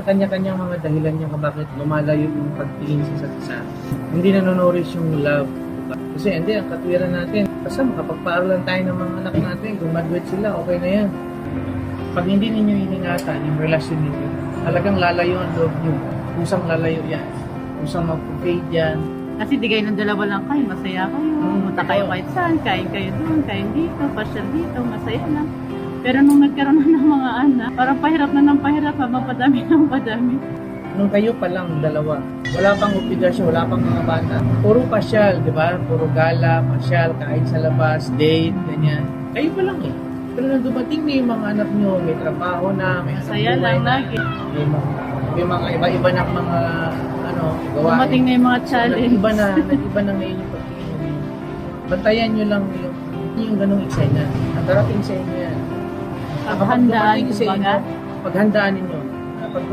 Kanya-kanyang mga dahilan niya kung bakit lumalayo yung pagtingin sa isa't isa. Hindi nanonourish yung love. Diba? Kasi hindi, ang katwiran natin, basta makapagpaaralan tayo ng mga anak natin, kung graduate sila, okay na yan. Pag hindi ninyo iningatan yung relasyon ninyo, talagang lalayo ang loob nyo. Kusang lalayo yan. Kusang mag-fade yan. Kasi di kayo ng dalawa lang kayo, masaya kayo. Punta kayo kahit saan, kain kayo doon, kain dito, pasyal dito, masaya lang. Pero nung nagkaroon na ng mga anak, parang pahirap na ng pahirap, mapadami ng padami. Nung kayo pa lang, dalawa, wala pang obligasyon, wala pang mga bata. Puro pasyal, di ba? Puro gala, pasyal, kain sa labas, date, ganyan. Kayo pa lang eh. Pero nung dumating na yung mga anak nyo, may trabaho na, may Masaya lang lagi. May mga iba-iba na mga gawain. Dumating na yung mga challenge. Nag-iba na ngayon yung pagtingin nyo. Bantayan nyo lang yung ganong eksena. Ang darating sa inyo yan. Paghandaan, Kapag dumating sa inyo, paghandaan ninyo. Pag